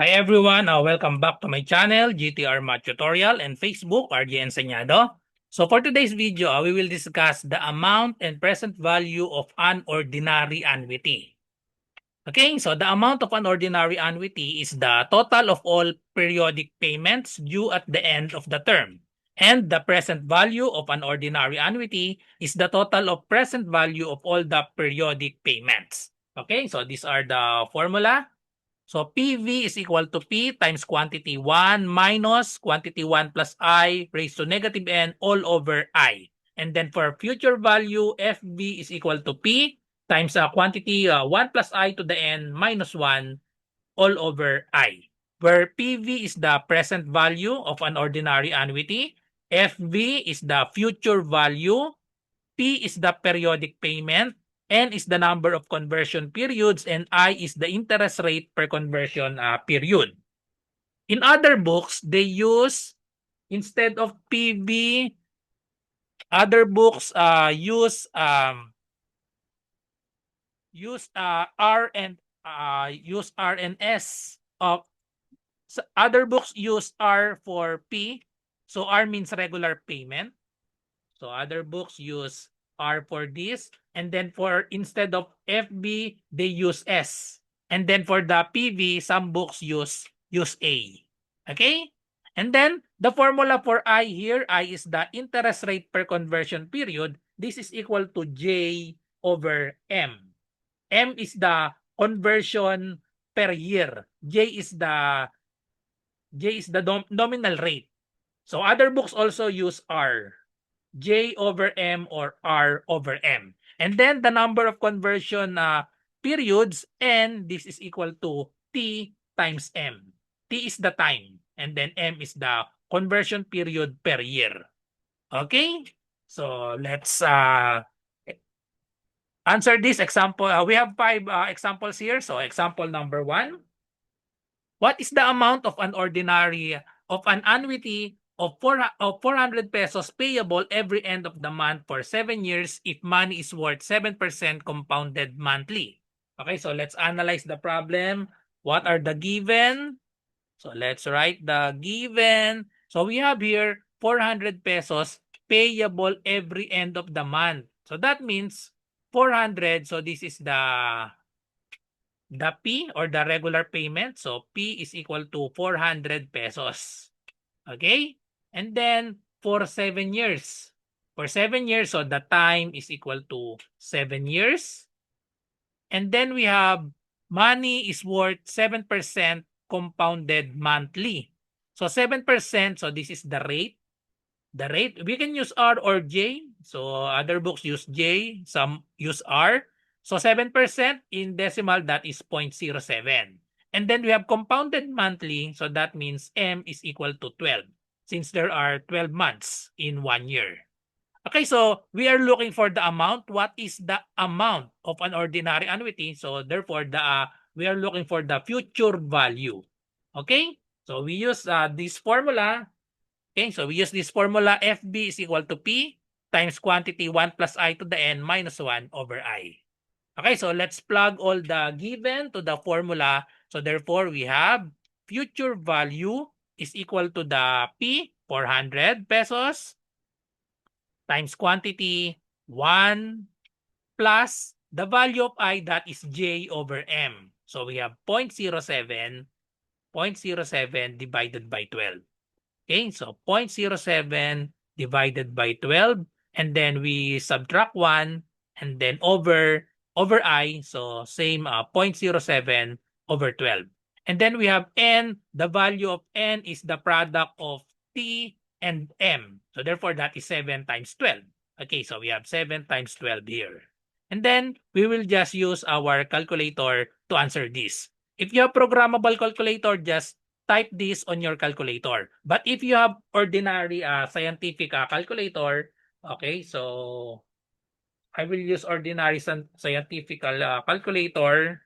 Hi everyone, welcome back to my channel, GTR Math Tutorial, and Facebook, RJ Enseñado. So for today's video, we will discuss the amount and present value of an ordinary annuity. Okay, so the amount of an ordinary annuity is the total of all periodic payments due at the end of the term. And the present value of an ordinary annuity is the total of present value of all the periodic payments. Okay, so these are the formula. So PV is equal to P times quantity 1 minus quantity 1 plus I raised to negative N all over I. And then for future value, FV is equal to P times quantity 1 plus I to the N minus 1 all over I. Where PV is the present value of an ordinary annuity, FV is the future value, P is the periodic payment, N is the number of conversion periods, and I is the interest rate per conversion period. In other books, they use, instead of PV, other books use R and S. Other books use R for P, so R means regular payment. So other books use R for this. And then for instead of FB, they use S. And then for the PV, some books use A. Okay? And then the formula for I here, I is the interest rate per conversion period. This is equal to J over M. M is the conversion per year. J is the nominal rate. So other books also use R. J over M or R over M. And then the number of conversion periods, N, this is equal to T times M. T is the time, and then M is the conversion period per year. Okay? So let's answer this example. We have 5 examples here. So example number 1. What is the amount of an annuity of 400 pesos payable every end of the month for 7 years if money is worth 7% compounded monthly? Okay, so let's analyze the problem. What are the given? So let's write the given. So we have here 400 pesos payable every end of the month. So that means 400. So this is the P or the regular payment. So P is equal to 400 pesos. Okay? And then for 7 years. For 7 years, so the time is equal to 7 years. And then we have money is worth 7% compounded monthly. So 7%, so this is the rate. The rate, we can use R or J. So other books use J, some use R. So 7% in decimal, that is 0.07. And then we have compounded monthly. So that means M is equal to 12 since there are 12 months in 1 year. Okay, so we are looking for the amount. What is the amount of an ordinary annuity? So therefore, we are looking for the future value. Okay, so we use this formula. Okay, so we use this formula. FB is equal to P times quantity 1 plus I to the N minus 1 over I. Okay, so let's plug all the given to the formula. So therefore, we have future value is equal to the P, 400 pesos, times quantity 1 plus the value of I, that is J over M. So we have 0.07 divided by 12. Okay, so 0.07 divided by 12, and then we subtract 1, and then over I, so same 0.07 over 12. And then we have N, the value of N is the product of T and M. So therefore, that is 7 times 12. Okay, so we have 7 times 12 here. And then we will just use our calculator to answer this. If you have programmable calculator, just type this on your calculator. But if you have ordinary scientific calculator, okay, so I will use ordinary scientific calculator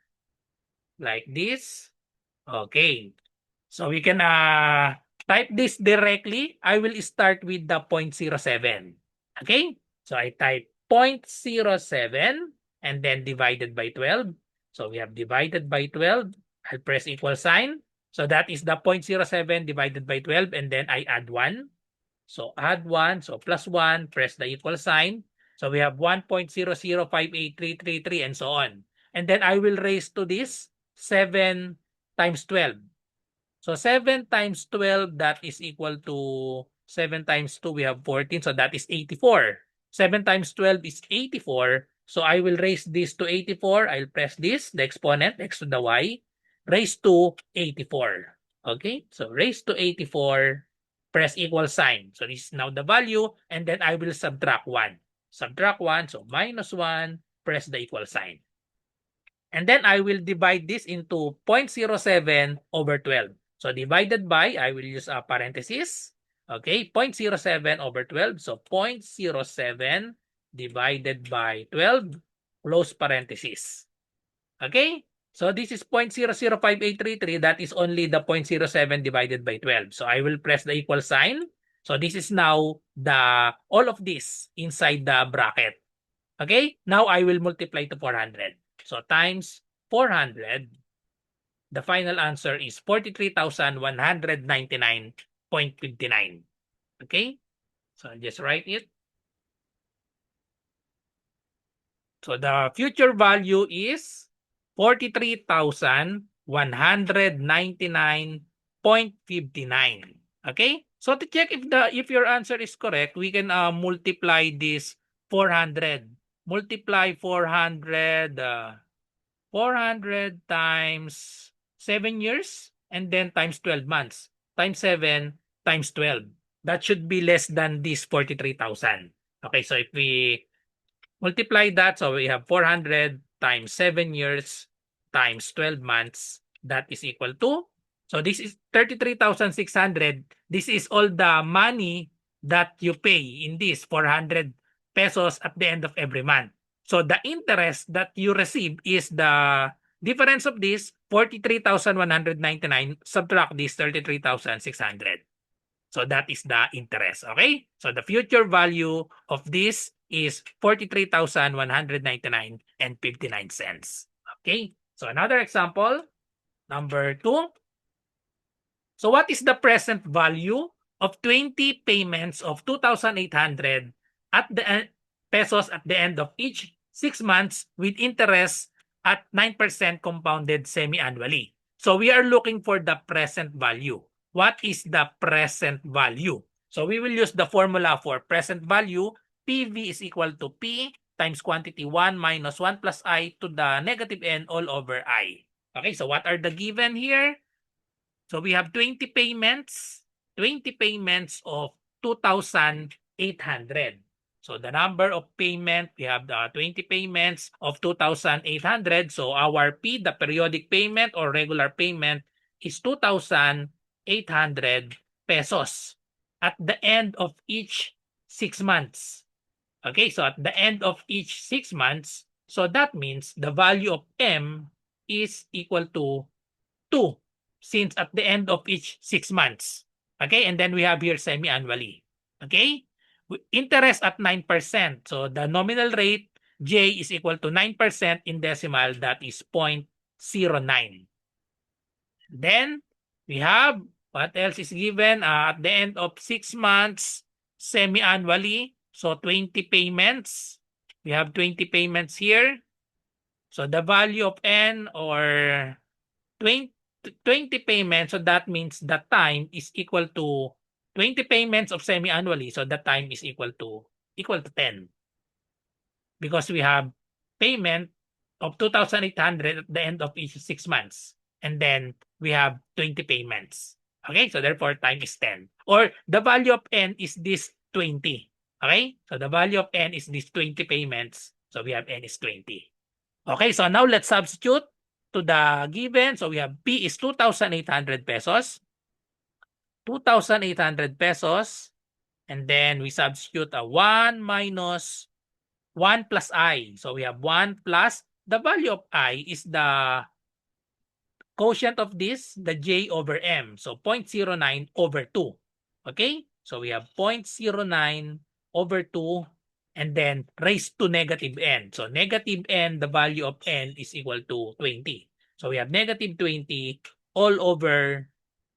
like this. Okay, so we can type this directly. I will start with the 0.07. Okay, so I type 0.07 and then divided by 12. So we have divided by 12. I'll press equal sign. So that is the 0.07 divided by 12, and then I add 1. So add 1, so plus 1, press the equal sign. So we have 1.0058333 and so on. And then I will raise to this 7 times 12. So 7 times 12, that is equal to 7 times 2, we have 14. So that is 84. 7 times 12 is 84. So I will raise this to 84. I'll press this, the exponent next to the y, raise to 84. Okay, so raise to 84, press equal sign. So this is now the value, and then I will subtract 1. Subtract 1, so minus 1, press the equal sign. And then I will divide this into 0.07 over 12. So divided by, I will use a parenthesis. Okay, 0.07 over 12. So 0.07 divided by 12, close parenthesis. Okay, so this is 0.005833. That is only the 0.07 divided by 12. So I will press the equal sign. So this is now the all of this inside the bracket. Okay, now I will multiply to 400. So times 400, the final answer is 43,199.59. Okay, so I'll just write it. So the future value is 43,199.59. Okay, so to check if your answer is correct, we can multiply this 400. Multiply 400 400 times 7 years and then times 12 months times 7 times 12. That should be less than this 43,000. Okay, so if we multiply that, so we have 400 times 7 years times 12 months, that is equal to, so this is 33,600. This is all the money that you pay in this 400 pesos at the end of every month. So the interest that you receive is the difference of this 43,199 subtract this 33,600. So that is the interest. Okay? So the future value of this is 43,199 and 59 cents. Okay? So another example, number 2. So what is the present value of 20 payments of 2,800 at the pesos at the end of each 6 months with interest at 9% compounded semi-annually? So we are looking for the present value. What is the present value? So we will use the formula for present value. PV is equal to P times quantity 1 minus 1 plus I to the negative n all over I. Okay, so what are the given here? So we have 20 payments of 2,800. So the number of payment, we have the 20 payments of 2,800. So our P, the periodic payment or regular payment, is 2,800 pesos at the end of each 6 months. Okay, so at the end of each 6 months, so that means the value of M is equal to 2 since at the end of each 6 months. Okay, and then we have here semi-annually. Okay, interest at 9%. So the nominal rate, J, is equal to 9% in decimal, that is 0.09. Then we have, what else is given? At the end of 6 months, semi-annually, so 20 payments. We have 20 payments here. So the value of N or 20 payments, so that means the time is equal to 20 payments of semi-annually, so the time is equal to 10. Because we have payment of 2,800 at the end of each 6 months. And then we have 20 payments. Okay, so therefore time is 10. Or the value of N is this 20. Okay, so the value of N is this 20 payments. So we have N is 20. Okay, so now let's substitute to the given. So we have P is 2,800 pesos. 2,800 pesos. And then we substitute a 1 minus 1 plus I. So we have 1 plus, the value of I is the quotient of this, the J over M. So 0.09 over 2. Okay? So we have 0.09 over 2 and then raised to negative n. So negative n, the value of n is equal to 20. So we have negative 20 all over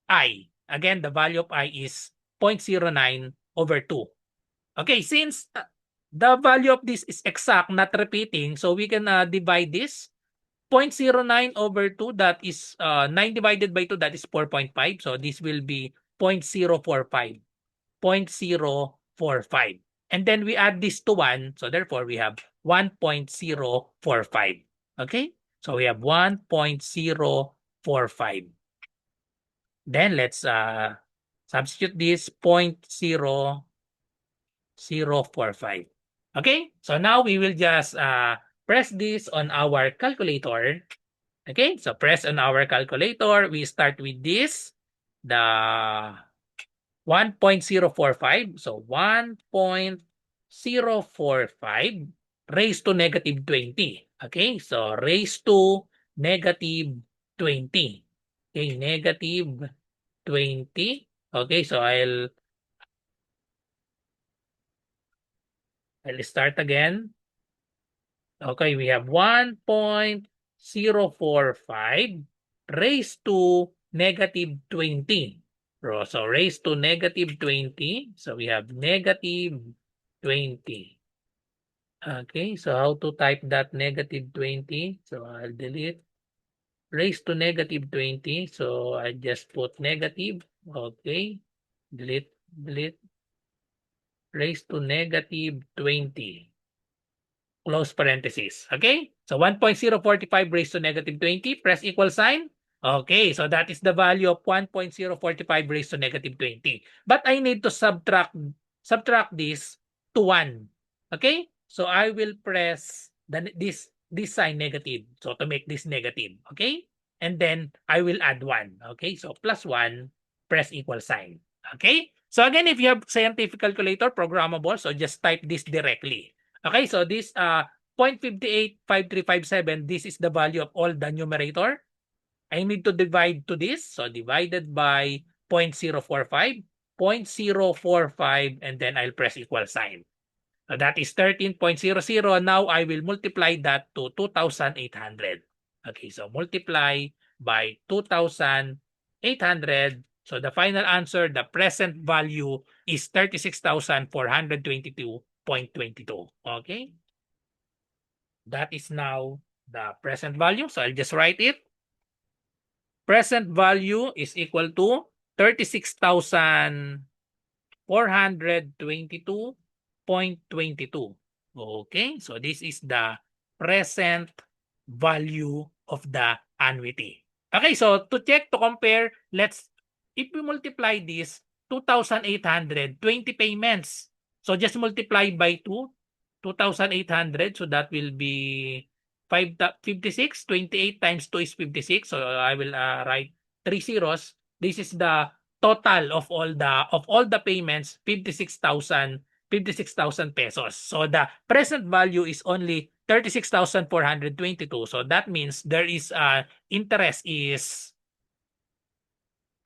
I. Again, the value of I is 0.09 over 2. Okay, since the value of this is exact, not repeating, so we can divide this. 0.09 over 2, that is 9 divided by 2, that is 4.5. So this will be 0.045. 0.045. And then we add this to 1. So therefore, we have 1.045. Okay? So we have 1.045. Then let's substitute this 0.0045. Okay? So now we will just press this on our calculator. Okay? So press on our calculator. We start with this. The 1.045. So 1.045 raised to negative 20. Okay? So raised to negative 20. Okay, negative 20. Okay, so I'll start again. Okay, we have 1.045 raised to negative 20. So raised to negative 20. So we have negative 20. Okay, so how to type that negative 20? So I'll delete. Raised to negative 20. So I just put negative. Okay, delete, delete. Raised to negative 20. Close parenthesis. Okay? So 1.045 raised to negative 20. Press equal sign. Okay, so that is the value of 1.045 raised to negative 20. But I need to subtract this to 1. Okay? So I will press this sign negative. So to make this negative. Okay? And then I will add 1. Okay? So plus 1, press equal sign. Okay? So again, if you have scientific calculator, programmable, so just type this directly. Okay, so this 0.585357, this is the value of all the numerator. I need to divide to this. So divided by 0.045, 0.045, and then I'll press equal sign. So that is 13.00. Now I will multiply that to 2,800. Okay, so multiply by 2,800. So the final answer, the present value is 36,422.22. Okay? That is now the present value. So I'll just write it. Present value is equal to 36,422.22. Okay? So this is the present value of the annuity. Okay, so to check, to compare, if we multiply this, 2,800, 20 payments. So just multiply by 2, 2,800. So that will be 56. 28 times 2 is 56. So I will write 3 zeros. This is the total of all the payments, 56,000 pesos. So the present value is only 36,422. So that means there is interest is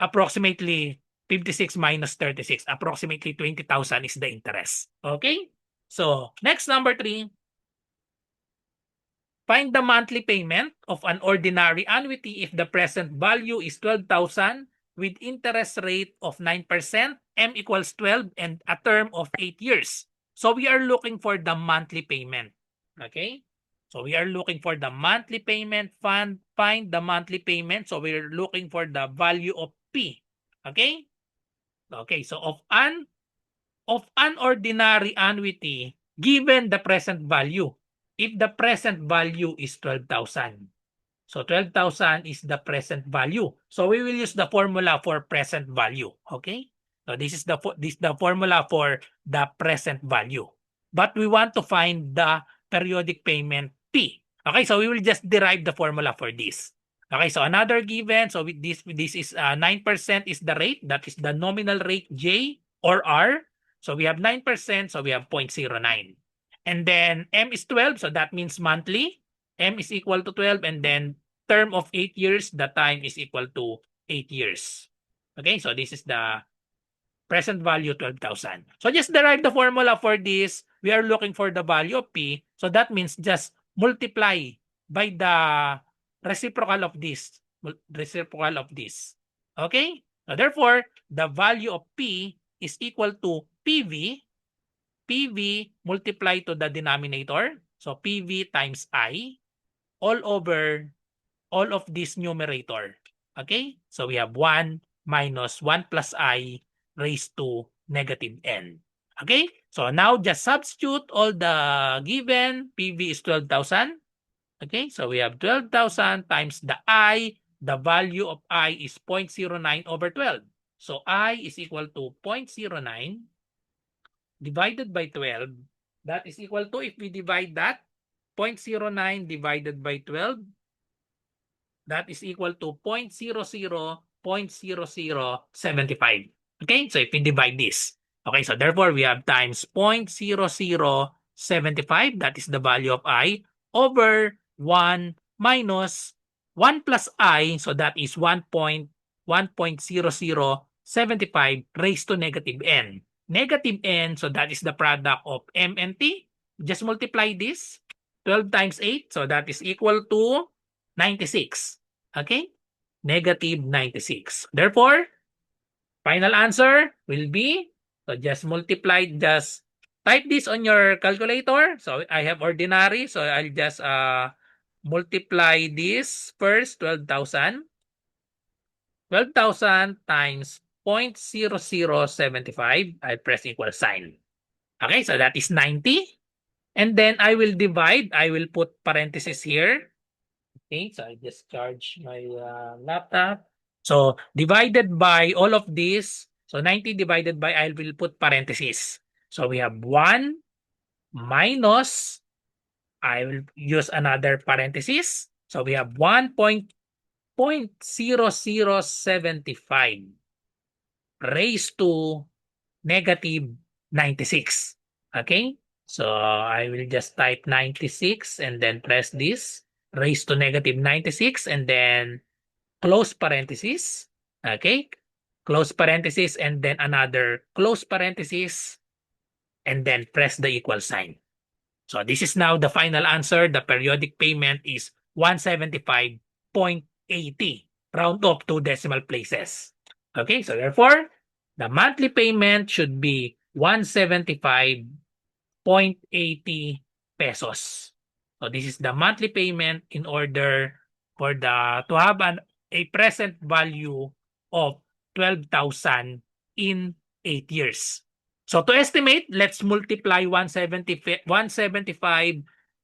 approximately 56 minus 36. Approximately 20,000 is the interest. Okay? So next, number 3. Find the monthly payment of an ordinary annuity if the present value is 12,000 with interest rate of 9%, M equals 12, and a term of 8 years. So we are looking for the monthly payment. Okay? So we are looking for the monthly payment. Find the monthly payment. So we're looking for the value of P. Okay? Okay, so of an ordinary annuity given the present value. If the present value is 12,000. So 12,000 is the present value. So we will use the formula for present value. Okay? So this is the formula for the present value. But we want to find the periodic payment P. Okay? So we will just derive the formula for this. Okay? So another given. So with this is 9% is the rate. That is the nominal rate J or R. So we have 9%. So we have 0.09. And then M is 12. So that means monthly. M is equal to 12. And then term of 8 years, the time is equal to 8 years. Okay, so this is the present value, 12,000. So just derive the formula for this. We are looking for the value of P. So that means just multiply by the reciprocal of this. Okay? So therefore, the value of P is equal to PV multiplied to the denominator. So PV times I all over all of this numerator. Okay? So we have 1 minus 1 plus I raised to negative n. Okay? So now just substitute all the given. PV is 12,000. Okay? So we have 12,000 times the I. The value of I is 0.09 over 12. So I is equal to 0.09 divided by 12. That is equal to, if we divide that, 0.09 divided by 12, that is equal to 0.00.0075. Okay, so if we divide this, okay, so therefore we have times 0.0075, that is the value of I, over 1 minus 1 plus I, so that is 1.0075 raised to negative n. Negative n, so that is the product of m and t. Just multiply this, 12 times 8, so that is equal to 96. Okay? Negative 96. Therefore, final answer will be, so just multiply, just type this on your calculator. So I have ordinary, so I'll just multiply this first, 12,000. 12,000 times 0.0075. I press equal sign. Okay, so that is 90. And then I will divide. I will put parentheses here. Okay, so I just charge my laptop. So divided by all of this, so 90 divided by, I will put parentheses. So we have 1 minus, I will use another parenthesis. So we have 1.0075 raised to negative 96. Okay, so I will just type 96 and then press this, raised to negative 96, and then close parenthesis. Okay, close parenthesis, and then another close parenthesis, and then press the equal sign. So this is now the final answer. The periodic payment is 175.80, round off 2 decimal places. Okay, so therefore, the monthly payment should be 175.80 pesos. So this is the monthly payment in order for to have a present value of 12,000 in 8 years. So to estimate, let's multiply 175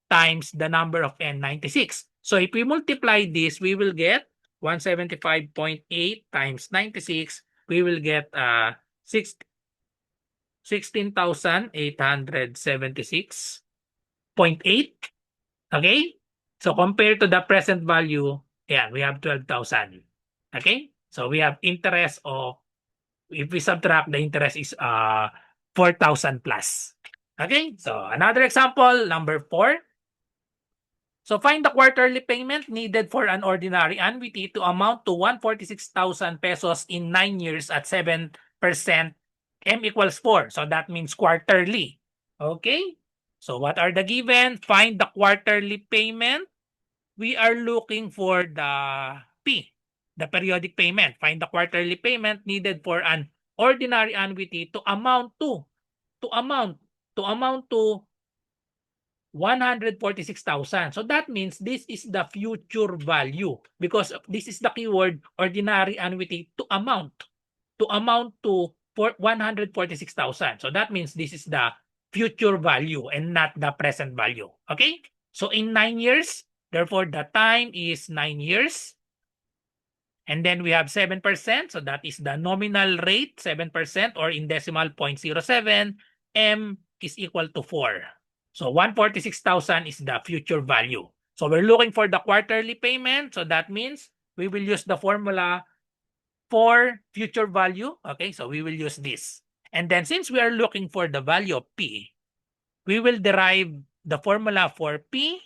times the number of n96. So if we multiply this, we will get 175.8 times 96. We will get 16,876.8. Okay? So compared to the present value, yeah, we have 12,000. Okay? So we have interest of, if we subtract, the interest is 4,000 plus. Okay? So another example, number 4. So find the quarterly payment needed for an ordinary annuity to amount to 146,000 pesos in 9 years at 7%. M equals 4. So that means quarterly. Okay? So what are the given? Find the quarterly payment. We are looking for the P, the periodic payment. Find the quarterly payment needed for an ordinary annuity to amount to 146,000. So that means this is the future value, because this is the keyword ordinary annuity to amount to 146,000. So that means this is the future value and not the present value. Okay? So in 9 years, therefore the time is 9 years. And then we have 7%. So that is the nominal rate, 7%, or in decimal 0.07. M is equal to 4. So 146,000 is the future value. So we're looking for the quarterly payment. So that means we will use the formula for future value. Okay, so we will use this. And then since we are looking for the value of P, we will derive the formula for P,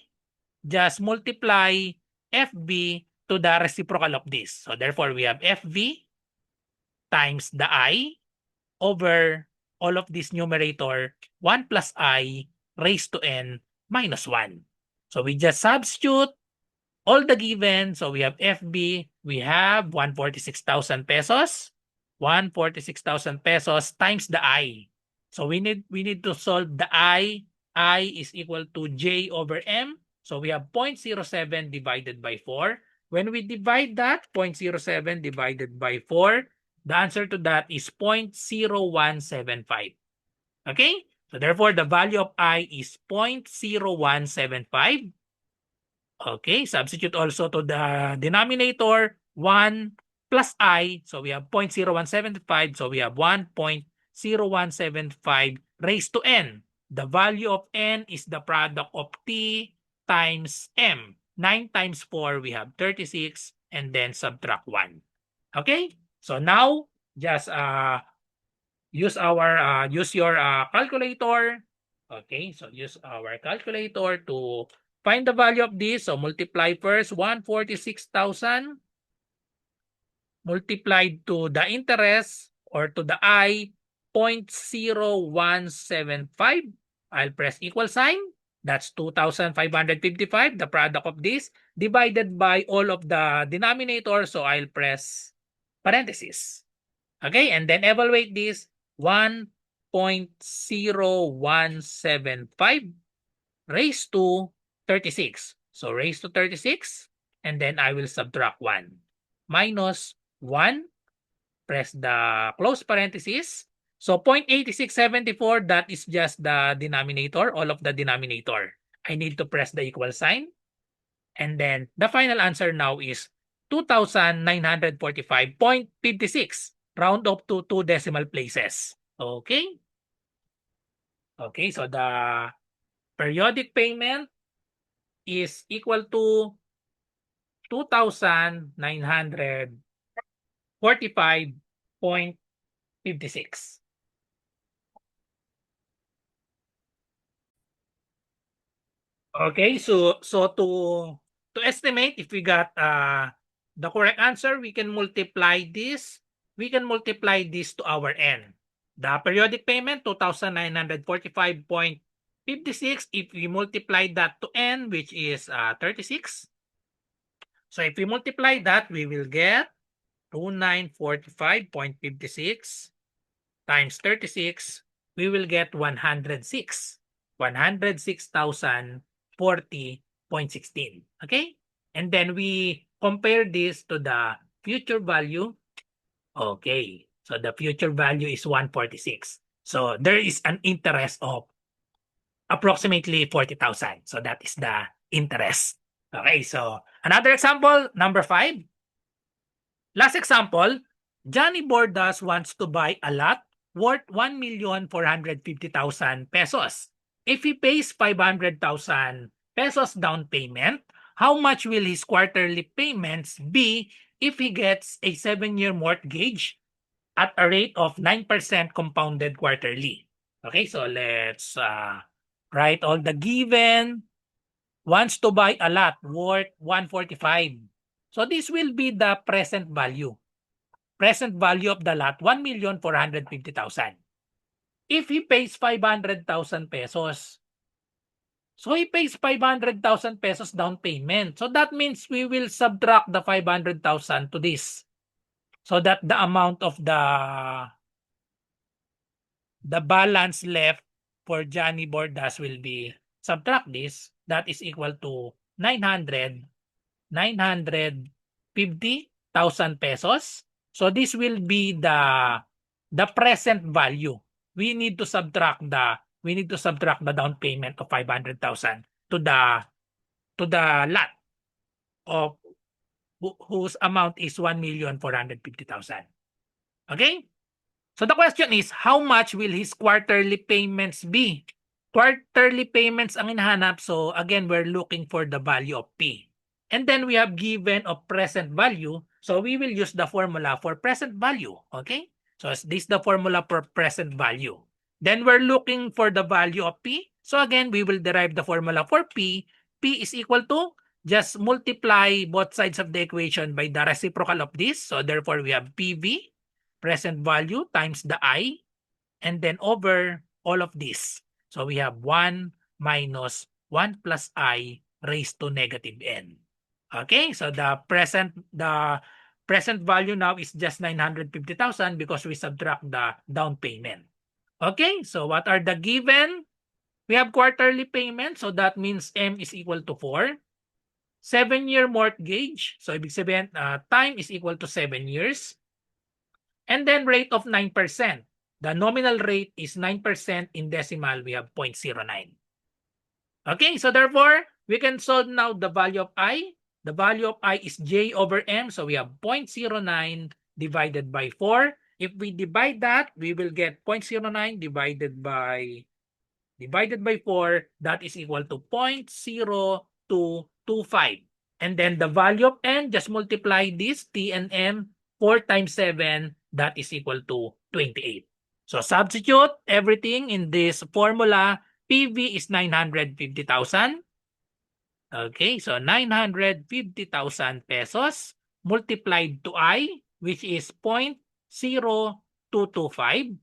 just multiply FB to the reciprocal of this. So therefore, we have FV times the I over all of this numerator, 1 plus I raised to n minus 1. So we just substitute all the given. So we have FB, we have 146,000 pesos. 146,000 pesos times the I. So we need to solve the I. I is equal to J over M. So we have 0.07 divided by 4. When we divide that, 0.07 divided by 4, the answer to that is 0.0175. Okay? So therefore, the value of I is 0.0175. Okay, substitute also to the denominator 1 plus I. So we have 0.0175. So we have 1.0175 raised to N. The value of N is the product of T times M. 9 times 4, we have 36, and then subtract 1. Okay? So now, just use your calculator. Okay, so use our calculator to find the value of this. So multiply first 146,000 multiplied to the interest or to the I 0.0175. I'll press equal sign. That's 2,555, the product of this, divided by all of the denominator. So I'll press parentheses. Okay, and then evaluate this 1.0175 raised to 36. So raised to 36, and then I will subtract 1. Minus 1, press the close parenthesis. So 0.8674, that is just the denominator, all of the denominator. I need to press the equal sign. And then the final answer now is 2,945.56. Round up to 2 decimal places. Okay? Okay, so the periodic payment is equal to 2,945.56. Okay, so to estimate if we got the correct answer, we can multiply this. We can multiply this to our N. The periodic payment 2,945.56. If we multiply that to N, which is 36. So if we multiply that, we will get 2,945.56 times 36. We will get 106. 106,040.16. Okay? And then we compare this to the future value. Okay. So the future value is 146. So there is an interest of approximately 40,000. So that is the interest. Okay. So another example, number 5. Last example, Johnny Bordas wants to buy a lot worth 1,450,000 pesos. If he pays 500,000 pesos down payment, how much will his quarterly payments be if he gets a 7-year mortgage at a rate of 9% compounded quarterly? Okay, so let's write all the given. Wants to buy a lot worth 145. So this will be the present value. Present value of the lot, 1,450,000. If he pays 500,000 pesos, so he pays 500,000 pesos down payment. So that means we will subtract the 500,000 to this. So that the amount of the balance left for Johnny Bordas will be subtract this. That is equal to 950,000 pesos. So this will be the present value. We need to subtract the down payment of 500,000 to the lot of whose amount is 1,450,000. Okay? So the question is, how much will his quarterly payments be? Quarterly payments ang hinahanap. So again, we're looking for the value of P. And then we have given of present value. So we will use the formula for present value. Okay? So this is the formula for present value. Then we're looking for the value of P. So again, we will derive the formula for P. P is equal to, just multiply both sides of the equation by the reciprocal of this. So therefore, we have PV, present value, times the I, and then over all of this. So we have 1 minus 1 plus I raised to negative N. Okay, so the present value now is just 950,000 because we subtract the down payment. Okay, so what are the given? We have quarterly payment, so that means M is equal to 4. 7-year mortgage, so ibig sabihin, time is equal to 7 years. And then rate of 9%. The nominal rate is 9%. In decimal, we have 0.09. Okay, so therefore, we can solve now the value of I. The value of I is J over M, so we have 0.09 divided by 4. If we divide that, we will get 0.09 divided by 4, that is equal to 0.0225. And then the value of N, just multiply this, T and M, 4 times 7, that is equal to 28. So substitute everything in this formula. PV is 950,000. Okay, so 950,000 pesos multiplied to I, which is 0.0225,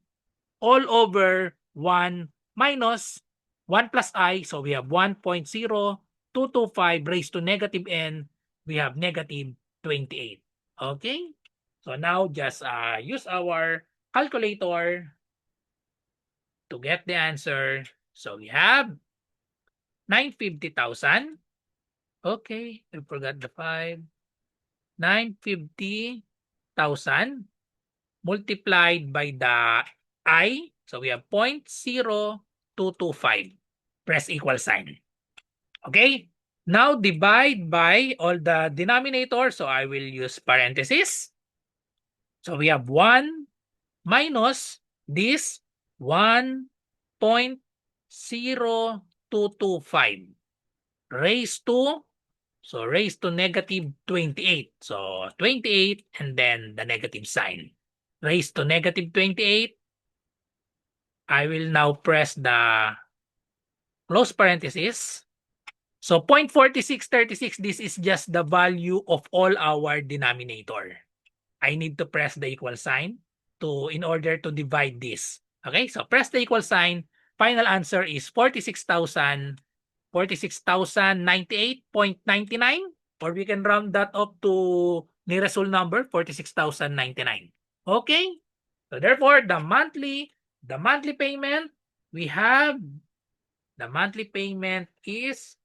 all over 1 minus 1 plus I. So we have 1.0225 raised to negative N. We have negative 28. Okay, so now just use our calculator to get the answer. So we have 950,000. Okay, I forgot the 5. 950,000 multiplied by the I. So we have 0.0225. Press equal sign. Okay, now divide by all the denominator. So I will use parentheses. So we have 1 minus this 1.0225 raised to, so raised to negative 28. So 28 and then the negative sign. Raised to negative 28. I will now press the close parenthesis. So 0.4636, this is just the value of all our denominator. I need to press the equal sign in order to divide this. Okay, so press the equal sign. Final answer is 46,098.99, or we can round that up to nearest whole number, 46,099. Okay, so therefore the monthly payment, we have the monthly payment is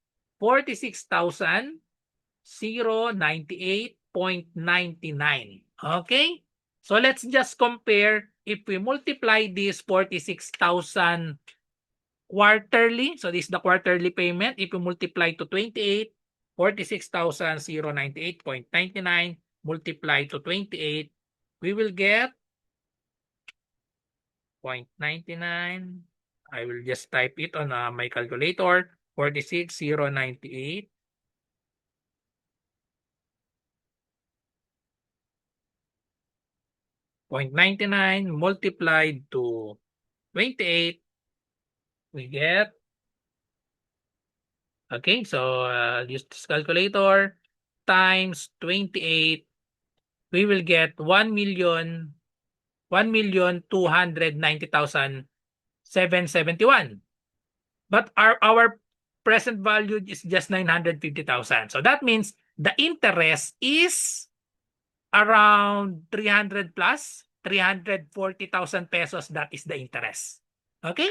46,098.99. Okay, so let's just compare. If we multiply this 46,000 quarterly, so this is the quarterly payment. If we multiply to 28, 46,098.99 multiply to 28, we will get 0.99. I will just type it on my calculator. 46,098 0.99 multiplied to 28, we get, okay, so use this calculator, times 28, we will get 1,290,771. But our present value is just 950,000. So that means the interest is around 300 plus, 340,000 pesos. That is the interest. Okay?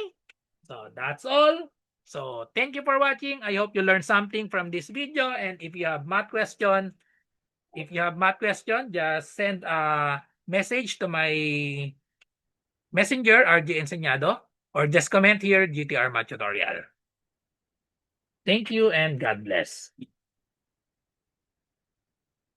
So that's all. So thank you for watching. I hope you learned something from this video. And if you have math question, just send a message to my messenger, RJ Enseñado, or just comment here, GTR Math Tutorial. Thank you and God bless.